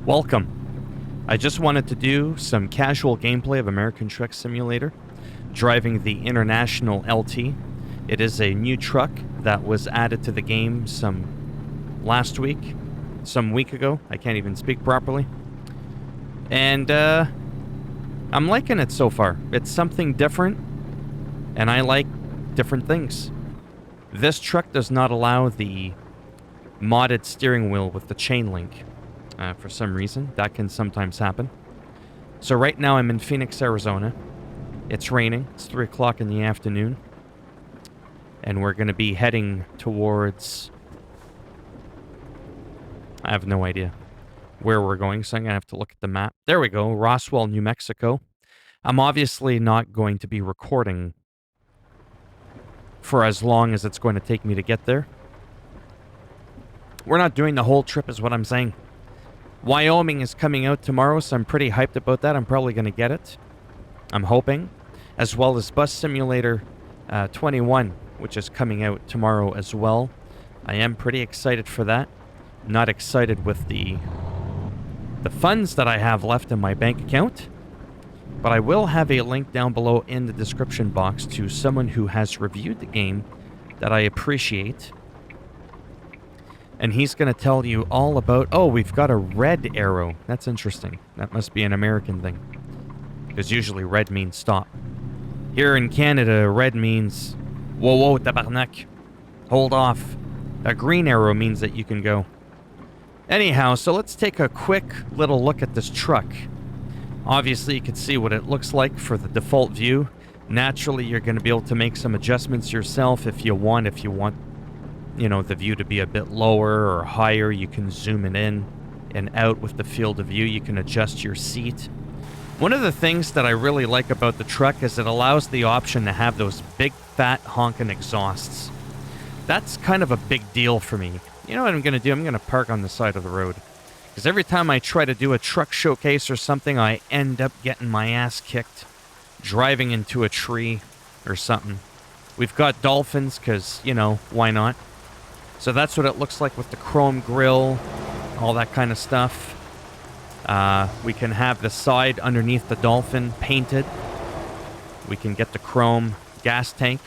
Welcome. I just wanted to do some casual gameplay of American Truck Simulator, driving the International LT. It is a new truck that was added to the game some week ago. I can't even speak properly. And I'm liking it so far. It's something different, and I like different things. This truck does not allow the modded steering wheel with the chain link. For some reason, that can sometimes happen. So right now I'm in Phoenix, Arizona. It's raining. It's 3 o'clock in the afternoon. And we're going to be heading towards... I have no idea where we're going, so I'm going to have to look at the map. There we go, Roswell, New Mexico. I'm obviously not going to be recording for as long as it's going to take me to get there. We're not doing the whole trip is what I'm saying. Wyoming is coming out tomorrow, so I'm pretty hyped about that. I'm probably going to get it. I'm hoping. As well as Bus Simulator 21, which is coming out tomorrow as well. I am pretty excited for that. Not excited with the funds that I have left in my bank account. But I will have a link down below in the description box to someone who has reviewed the game that I appreciate. And he's going to tell you all about... Oh, we've got a red arrow. That's interesting. That must be an American thing. Because usually red means stop. Here in Canada, red means... Whoa, whoa, tabarnak. Hold off. A green arrow means that you can go. Anyhow, so let's take a quick little look at this truck. Obviously, you can see what it looks like for the default view. Naturally, you're going to be able to make some adjustments yourself if you want. If you want... you know, the view to be a bit lower or higher, you can zoom it in and out with the field of view. You can adjust your seat. One of the things that I really like about the truck is it allows the option to have those big, fat, honking exhausts. That's kind of a big deal for me. You know what I'm going to do? I'm going to park on the side of the road. Because every time I try to do a truck showcase or something, I end up getting my ass kicked, driving into a tree or something. We've got dolphins because, you know, why not? So that's what it looks like with the chrome grille, all that kind of stuff. We can have the side underneath the Dolphin painted. We can get the chrome gas tank.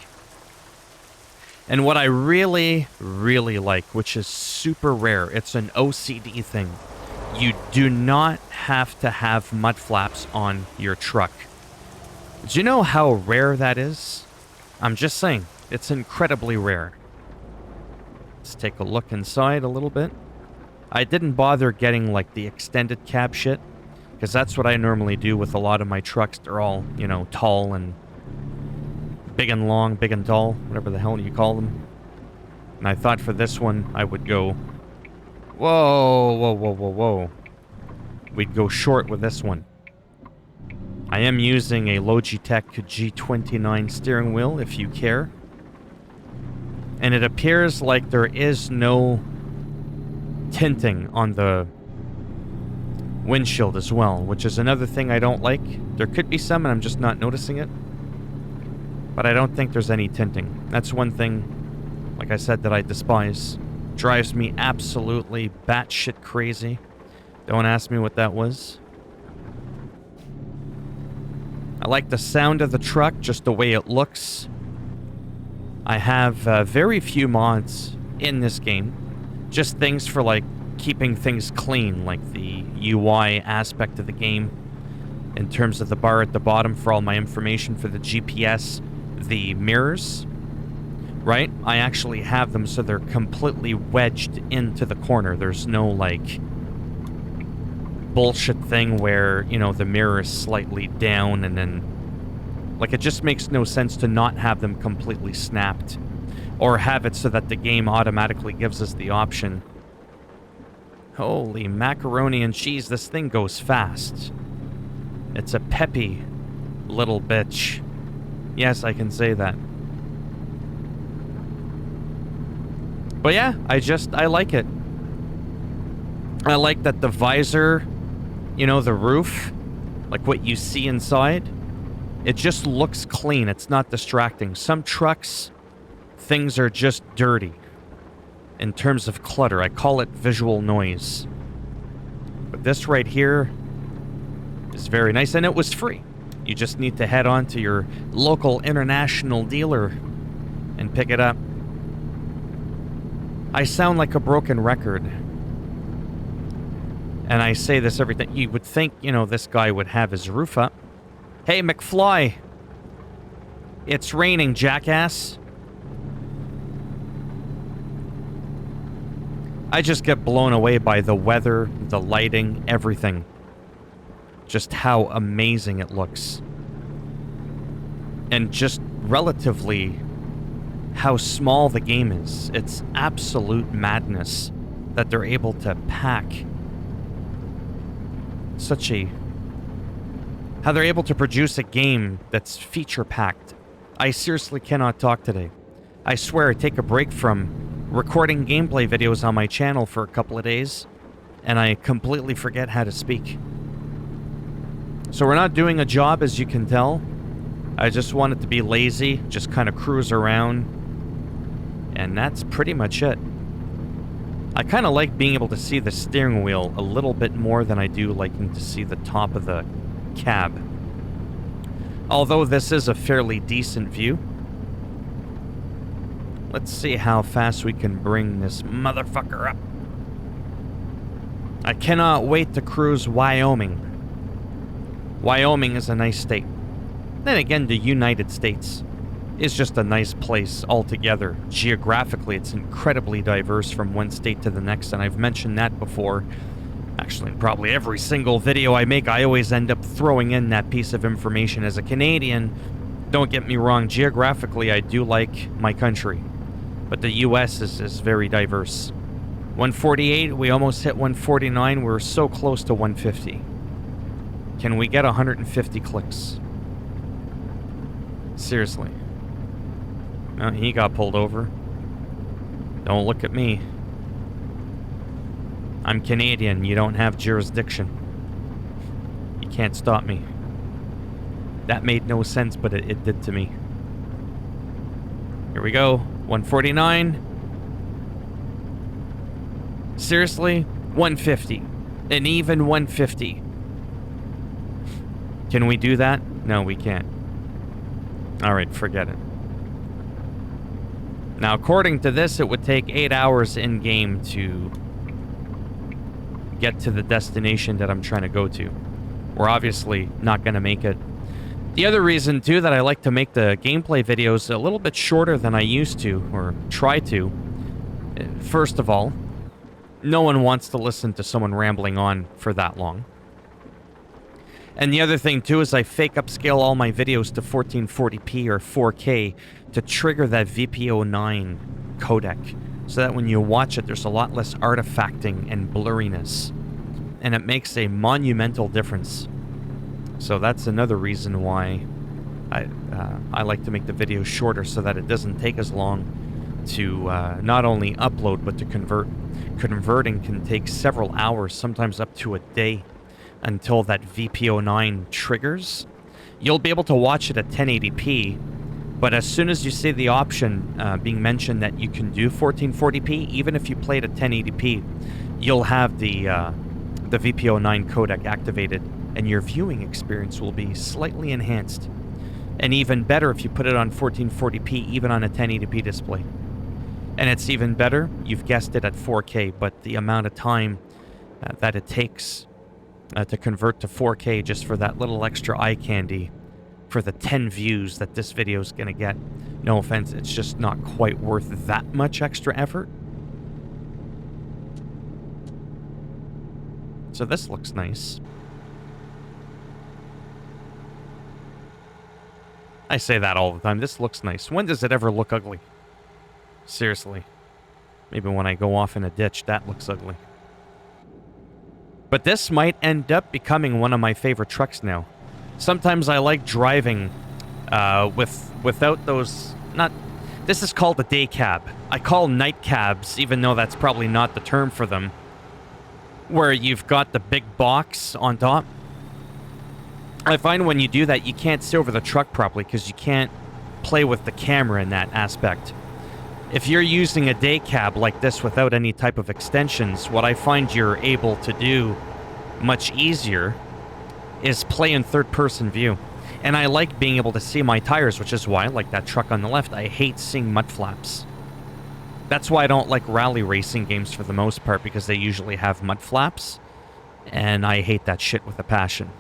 And what I really, really like, which is super rare, it's an OCD thing. You do not have to have mud flaps on your truck. Do you know how rare that is? I'm just saying, it's incredibly rare. Let's take a look inside a little bit. I didn't bother getting, like, the extended cab shit, because that's what I normally do with a lot of my trucks. They're all, you know, tall and big and long, big and tall, whatever the hell you call them. And I thought for this one, I would go, whoa, whoa, whoa, whoa, whoa. We'd go short with this one. I am using a Logitech G29 steering wheel, if you care. And it appears like there is no tinting on the windshield as well, which is another thing I don't like. There could be some, and I'm just not noticing it. But I don't think there's any tinting. That's one thing, like I said, that I despise. Drives me absolutely batshit crazy. Don't ask me what that was. I like the sound of the truck, just the way it looks. I have very few mods in this game. Just things for, like, keeping things clean, like the UI aspect of the game. In terms of the bar at the bottom for all my information for the GPS, the mirrors, right? I actually have them so they're completely wedged into the corner. There's no, like, bullshit thing where, you know, the mirror is slightly down and then... Like, it just makes no sense to not have them completely snapped. Or have it so that the game automatically gives us the option. Holy macaroni and cheese, this thing goes fast. It's a peppy little bitch. Yes, I can say that. But yeah, I like it. I like that the visor, you know, the roof, like what you see inside, it just looks clean. It's not distracting. Some trucks, things are just dirty in terms of clutter. I call it visual noise. But this right here is very nice, and it was free. You just need to head on to your local international dealer and pick it up. I sound like a broken record. And I say this every time. You would think, you know, this guy would have his roof up. Hey, McFly. It's raining, jackass. I just get blown away by the weather, the lighting, everything. Just how amazing it looks. And just relatively how small the game is. It's absolute madness that they're able to pack such a... how they're able to produce a game that's feature-packed. I seriously cannot talk today. I swear I take a break from recording gameplay videos on my channel for a couple of days, and I completely forget how to speak. So we're not doing a job, as you can tell. I just wanted to be lazy, just kind of cruise around, and that's pretty much it. I kind of like being able to see the steering wheel a little bit more than I do liking to see the top of the cab. Although this is a fairly decent view. Let's see how fast we can bring this motherfucker up. I cannot wait to cruise Wyoming. Wyoming is a nice state. Then again, the United States is just a nice place altogether. Geographically, it's incredibly diverse from one state to the next, and I've mentioned that before. Actually, in probably every single video I make, I always end up throwing in that piece of information. As a Canadian, don't get me wrong, geographically, I do like my country. But the US is very diverse. 148, we almost hit 149. We're so close to 150. Can we get 150 clicks? Seriously. Oh, he got pulled over. Don't look at me. I'm Canadian. You don't have jurisdiction. You can't stop me. That made no sense, but it did to me. Here we go. 149. Seriously? 150. An even 150. Can we do that? No, we can't. Alright, forget it. Now, according to this, it would take 8 hours in-game to get to the destination that I'm trying to go to. We're obviously not going to make it. The other reason, too, that I like to make the gameplay videos a little bit shorter than I used to, or try to, first of all, no one wants to listen to someone rambling on for that long. And the other thing, too, is I fake upscale all my videos to 1440p or 4K to trigger that VPO9 codec, so that when you watch it, there's a lot less artifacting and blurriness. And it makes a monumental difference. So that's another reason why I like to make the videos shorter, so that it doesn't take as long to not only upload, but to convert. Converting can take several hours, sometimes up to a day, until that VPO9 triggers. You'll be able to watch it at 1080p, but as soon as you see the option being mentioned that you can do 1440p, even if you play it at 1080p, you'll have the VPO9 codec activated, and your viewing experience will be slightly enhanced. And even better if you put it on 1440p, even on a 1080p display. And it's even better, you've guessed it, at 4K, but the amount of time that it takes to convert to 4K just for that little extra eye candy, for the 10 views that this video is going to get. No offense, it's just not quite worth that much extra effort. So this looks nice. I say that all the time. This looks nice. When does it ever look ugly? Seriously. Maybe when I go off in a ditch, that looks ugly. But this might end up becoming one of my favorite trucks now. Sometimes I like driving without those... This is called a day cab. I call night cabs, even though that's probably not the term for them. Where you've got the big box on top. I find when you do that, you can't see over the truck properly because you can't play with the camera in that aspect. If you're using a day cab like this without any type of extensions, what I find you're able to do much easier is play in third-person view. And I like being able to see my tires, which is why, like that truck on the left, I hate seeing mud flaps. That's why I don't like rally racing games for the most part, because they usually have mud flaps, and I hate that shit with a passion.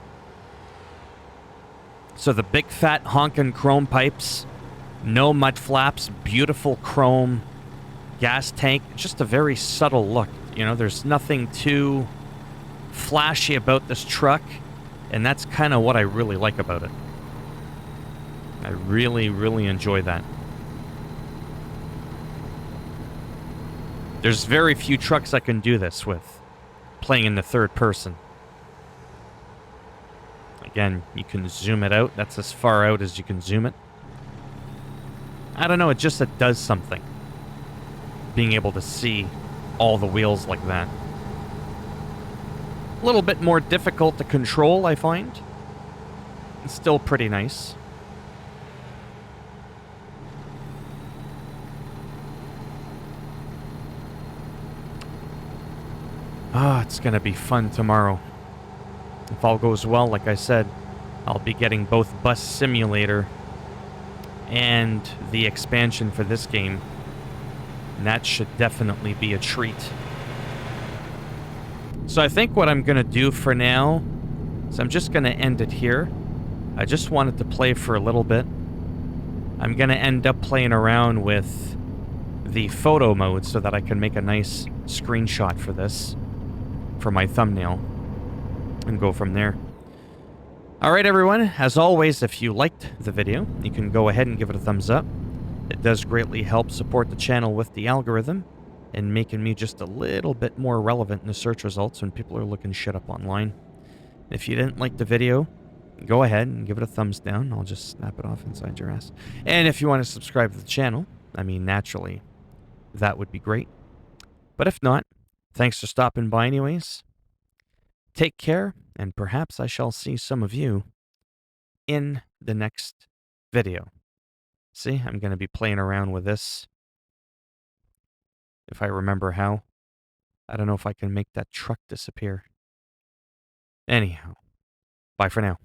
So the big fat honkin' chrome pipes, no mud flaps, beautiful chrome gas tank, just a very subtle look. You know, there's nothing too flashy about this truck, and that's kind of what I really like about it. I really, really enjoy that. There's very few trucks I can do this with, playing in the third person. Again, you can zoom it out. That's as far out as you can zoom it. I don't know, it does something, being able to see all the wheels like that. A little bit more difficult to control, I find. It's still pretty nice. Ah, it's gonna be fun tomorrow. If all goes well, like I said, I'll be getting both Bus Simulator and the expansion for this game. And that should definitely be a treat. So I think what I'm gonna do for now is I'm just gonna end it here. I just wanted to play for a little bit. I'm gonna end up playing around with the photo mode so that I can make a nice screenshot for this, for my thumbnail, and go from there. Alright everyone, as always, if you liked the video, you can go ahead and give it a thumbs up. It does greatly help support the channel with the algorithm, and making me just a little bit more relevant in the search results when people are looking shit up online. If you didn't like the video, go ahead and give it a thumbs down. I'll just snap it off inside your ass. And if you want to subscribe to the channel, I mean, naturally, that would be great. But if not, thanks for stopping by anyways. Take care, and perhaps I shall see some of you in the next video. See, I'm going to be playing around with this, if I remember how. I don't know if I can make that truck disappear. Anyhow, bye for now.